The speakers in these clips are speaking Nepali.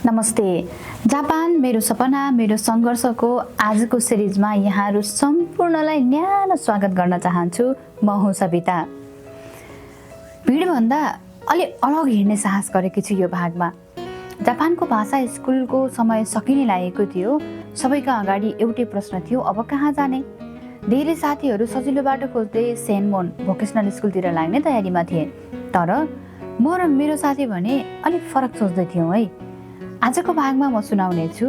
नमस्ते। जापान मेरो सपना मेरो सङ्घर्षको आजको सिरिजमा यहाँहरू सम्पूर्णलाई न्यानो स्वागत गर्न चाहन्छु। म हुँ सविता। भिडभन्दा अलि अलग हिँड्ने साहस गरेकी छु यो भागमा। जापानको भाषा स्कुलको समय सकिने लागेको थियो। सबैका अगाडि एउटै प्रश्न थियो, अब कहाँ जाने? धेरै साथीहरू सजिलो बाटो खोज्दै सेनमोन भोकेसनल स्कुलतिर लाग्ने तयारीमा थिए। तर म र मेरो साथी भने अलिक फरक सोच्दै थियौँ है। आजको भागमा म सुनाउने छु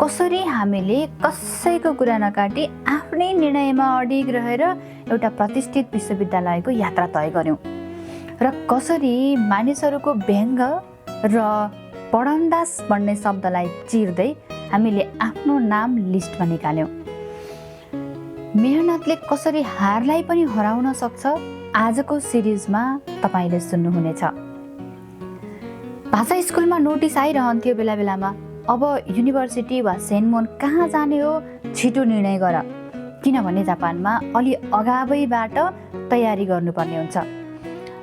कसरी हामीले कसैको कुरा नकाटी आफ्नै निर्णयमा अडिग रहेर एउटा प्रतिष्ठित विश्वविद्यालयको यात्रा तय गर्यौँ र कसरी मानिसहरूको व्यङ्ग र पढन्दास भन्ने शब्दलाई चिर्दै हामीले आफ्नो नाम लिस्टमा निकाल्यौँ। मेहनतले कसरी हारलाई पनि हराउन सक्छ आजको सिरिजमा तपाईँले सुन्नुहुनेछ। भाषा स्कुलमा नोटिस आइरहन्थ्यो बेला बेलामा, अब युनिभर्सिटी वा सेनमोन कहाँ जाने हो, छिटो निर्णय गर, किनभने जापानमा अलि अगावैबाट तयारी गर्नुपर्ने हुन्छ।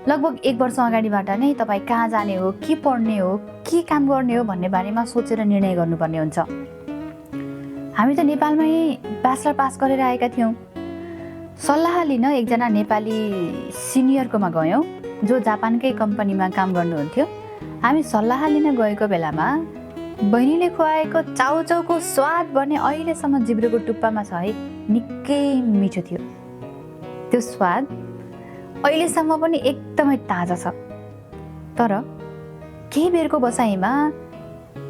लगभग 1 वर्ष अगाडिबाट नै तपाईँ कहाँ जाने हो, के पढ्ने हो, के काम गर्ने हो भन्ने बारेमा सोचेर निर्णय गर्नुपर्ने हुन्छ। हामी त नेपालमै ब्याचलर पास गरेर आएका थियौँ। सल्लाह लिन एकजना नेपाली सिनियरकोमा गयौँ जो जापानकै कम्पनीमा काम गर्नुहुन्थ्यो। हामी सल्लाह लिन गएको बेलामा बहिनीले खुवाएको चाउचाउको स्वाद भने अहिलेसम्म जिब्रोको टुप्पामा छ है। निकै मिठो थियो। त्यो स्वाद अहिलेसम्म पनि एकदमै ताजा छ। तर केही बेरको बसाइमा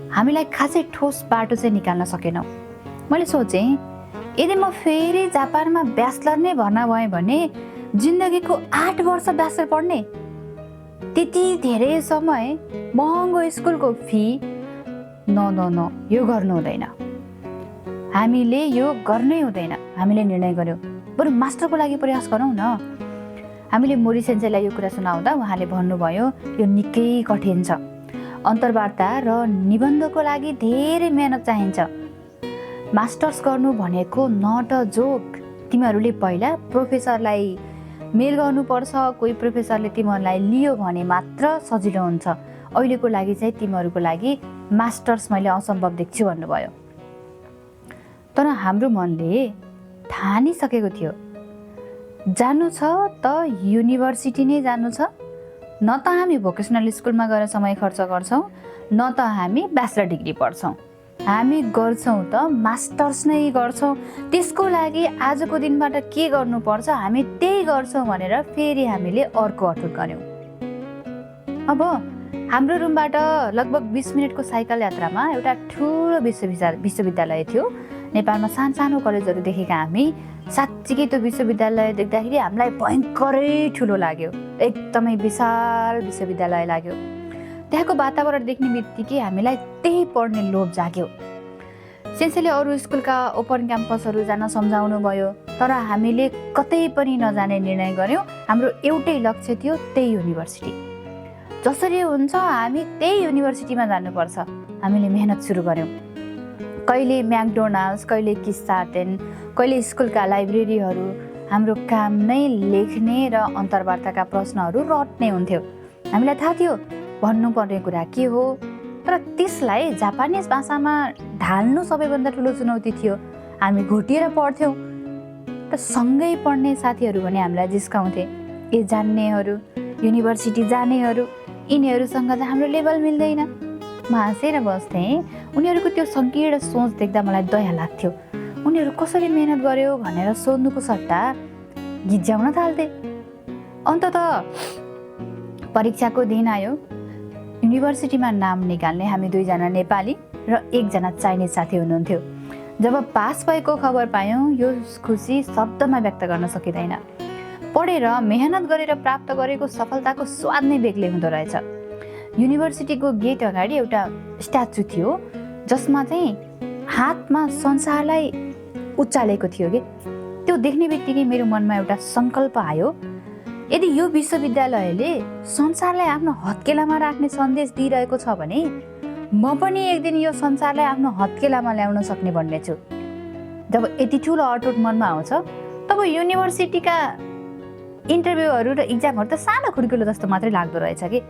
हामीलाई खासै ठोस बाटो चाहिँ निकाल्न सकेनौँ। मैले सोचेँ यदि म फेरि जापानमा ब्याचलर नै भर्ना भएँ भने जिन्दगीको 8 वर्ष ब्याचलर पढ्ने, त्यति धेरै समय, महँगो स्कुलको फी, न यो गर्नु हुँदैन। हामीले यो गर्नै हुँदैन। हामीले निर्णय गर्यौँ बरु मास्टरको लागि प्रयास गरौँ न। हामीले मोरी सेन्सेलाई यो कुरा सुनाउँदा उहाँले भन्नुभयो यो निकै कठिन छ। अन्तर्वार्ता र निबन्धको लागि धेरै मेहनत चाहिन्छ। मास्टर्स गर्नु भनेको नट अ जोक। तिमीहरूले पहिला प्रोफेसरलाई मेल गर्नुपर्छ, कोही प्रोफेसरले तिमीहरूलाई लियो भने मात्र सजिलो हुन्छ। अहिलेको लागि चाहिँ तिमीहरूको लागि मास्टर्स मैले असम्भव देख्छु भन्नुभयो। तर हाम्रो मनले ठानिसकेको थियो जानु छ त युनिभर्सिटी नै जानु छ। न त हामी भोकेसनल स्कुलमा गएर समय खर्च गर्छौँ, न त हामी ब्याचलर डिग्री पढ्छौँ। हामी गर्छौँ त मास्टर्स नै गर्छौँ। त्यसको लागि आजको दिनबाट के गर्नुपर्छ हामी त्यही गर्छौँ भनेर फेरि हामीले अर्को अठुट गऱ्यौँ। अब हाम्रो रुमबाट लगभग 20 मिनटको साइकल यात्रामा एउटा ठुलो विश्वविद्यालय थियो। नेपालमा सानो कलेजहरू देखेका हामी साँच्चीकै त्यो विश्वविद्यालय देख्दाखेरि हामीलाई भयङ्करै ठुलो लाग्यो। एकदमै विशाल विश्वविद्यालय लाग्यो। त्यहाँको वातावरण देख्ने बित्तिकै हामीलाई त्यही पढ्ने लोभ जाग्यो। सेन्सेले अरू स्कुलका ओपन क्याम्पसहरू जान सम्झाउनु भयो, तर हामीले कतै पनि नजाने निर्णय गर्यौँ। हाम्रो एउटै लक्ष्य थियो, त्यही युनिभर्सिटी। जसरी हुन्छ हामी त्यही युनिभर्सिटीमा जानुपर्छ। हामीले मेहनत सुरु गर्यौँ। कहिले म्याकडोनाल्ड्स, कहिले किस्साटेन, कहिले स्कुलका लाइब्रेरीहरू। हाम्रो काम नै लेख्ने र अन्तर्वार्ताका प्रश्नहरू रट्ने हुन्थ्यो। हामीलाई थाहा थियो भन्नुपर्ने कुरा के हो, तर त्यसलाई जापानिज भाषामा ढाल्नु सबैभन्दा ठुलो चुनौती थियो। हामी घोटिएर पढ्थ्यौँ र सँगै पढ्ने साथीहरू भने हामीलाई जिस्काउँथे। ए जान्नेहरू, युनिभर्सिटी जानेहरू, यिनीहरूसँग चाहिँ हाम्रो लेभल मिल्दैन। म हाँसेर बस्थेँ। उनीहरूको त्यो सङ्कीर्ण सोच देख्दा मलाई दया लाग्थ्यो। उनीहरू कसरी मेहनत गर्यो भनेर सोध्नुको सट्टा गिज्याउन थाल्थे। अन्ततः परीक्षाको दिन आयो। युनिभर्सिटीमा नाम निकाल्ने हामी 2 जना नेपाली र 1 जना चाइनिज साथी हुनुहुन्थ्यो। जब पास भएको खबर पायौँ यो खुसी शब्दमा व्यक्त गर्न सकिँदैन। पढेर मेहनत गरेर प्राप्त गरेको सफलताको स्वाद नै बेग्लै हुँदो रहेछ। युनिभर्सिटीको गेट अगाडि एउटा स्ट्याचु थियो जसमा चाहिँ हातमा संसारलाई उचालेको थियो कि। त्यो देख्ने बित्तिकै मेरो मनमा एउटा सङ्कल्प आयो, यदि यो विश्वविद्यालयले संसारलाई आफ्नो हत्केलामा राख्ने सन्देश दिइरहेको छ भने म पनि एक दिन यो संसारलाई आफ्नो हत्केलामा ल्याउन सक्ने भन्ने छु। जब यति ठुलो अटुट मनमा आउँछ तब युनिभर्सिटीका इन्टरभ्यूहरू र इक्जामहरू त सानो खुड्किलो जस्तो मात्रै लाग्दो रहेछ कि।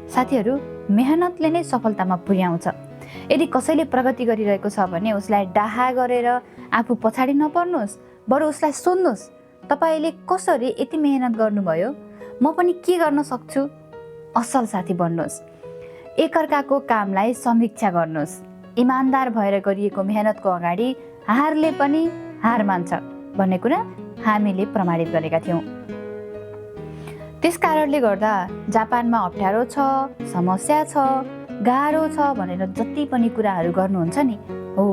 साथीहरू, मेहनतले नै सफलतामा पुर्याउँछ। यदि कसैले प्रगति गरिरहेको छ भने उसलाई डाहा गरेर आफू पछाडि नपर्नुहोस्, बरु उसलाई सोध्नुहोस्, तपाईँले कसरी यति मेहनत गर्नुभयो, म पनि के गर्न सक्छु। असल साथी बन्नुहोस्। एकअर्काको कामलाई समीक्षा गर्नुहोस्। इमान्दार भएर गरिएको मेहनतको अगाडि हारले पनि हार मान्छ भन्ने कुरा हामीले प्रमाणित गरेका थियौँ। त्यस कारणले गर्दा जापानमा अप्ठ्यारो छ, समस्या छ, गाह्रो छ भनेर जति पनि कुराहरू गर्नुहुन्छ नि, हो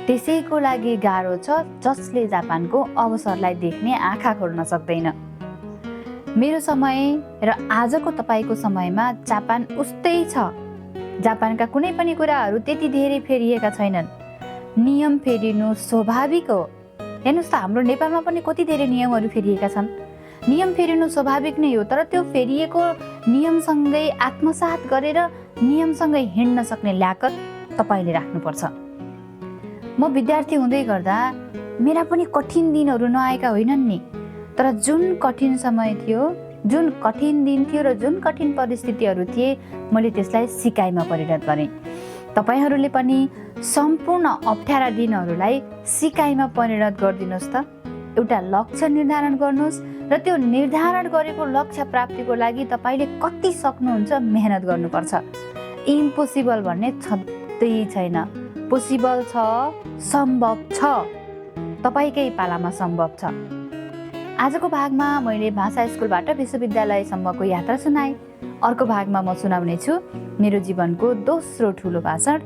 त्यसैको लागि गाह्रो छ जसले जापानको अवसरलाई देख्ने आँखा खोल्न सक्दैन। मेरो समय र आजको तपाईँको समयमा जापान उस्तै छ। जापानका कुनै पनि कुराहरू त्यति धेरै फेरिएका छैनन्। नियम फेरिनु स्वाभाविक हो। हेर्नुहोस् त, हाम्रो नेपालमा पनि कति धेरै नियमहरू फेरिएका छन्। नियम फेरिनु स्वाभाविक नै हो, तर त्यो फेरिएको नियमसँगै आत्मसात गरेर नियमसँगै हिँड्न सक्ने ल्याकत तपाईँले राख्नुपर्छ। म विद्यार्थी हुँदै गर्दा मेरा पनि कठिन दिनहरू नआएका होइनन् नि, तर जुन कठिन समय थियो, जुन कठिन दिन थियो र जुन कठिन परिस्थितिहरू थिए, मैले त्यसलाई सिकाइमा परिणत गरेँ। तपाईँहरूले पनि सम्पूर्ण अप्ठ्यारा दिनहरूलाई सिकाइमा परिणत गरिदिनुहोस् त। एउटा लक्ष्य निर्धारण गर्नुहोस् र त्यो निर्धारण गरेको लक्ष्य प्राप्तिको लागि तपाईँले कति सक्नुहुन्छ मेहनत गर्नुपर्छ। इम्पोसिबल भन्ने छँदै छैन। पोसिबल छ, सम्भव छ, तपाईँकै पालामा सम्भव छ। आजको भागमा मैले भाषा स्कुलबाट विश्वविद्यालयसम्मको यात्रा सुनाएँ। अर्को भागमा म सुनाउने छु मेरो जीवनको दोस्रो ठुलो भाषण,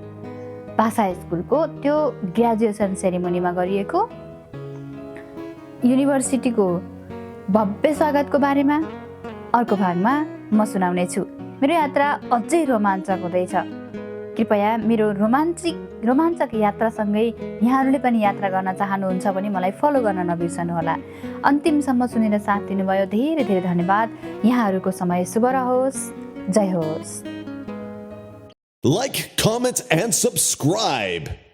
भाषा स्कुलको त्यो ग्रेजुएसन सेरिमोनीमा गरिएको युनिभर्सिटीको भव्य स्वागतको बारेमा अर्को भागमा म सुनाउने छु। मेरो यात्रा अझै रोमाञ्चक हुँदैछ। कृपया मेरो रोमाञ्चक यात्रासँगै यहाँहरूले पनि यात्रा गर्न चाहनुहुन्छ भने मलाई फलो गर्न नबिर्सनुहोला। अन्तिमसम्म सुनेर साथ दिनुभयो, धेरै धेरै धन्यवाद। यहाँहरूको समय शुभ रहोस्। जय होस्। Like, comment, and subscribe.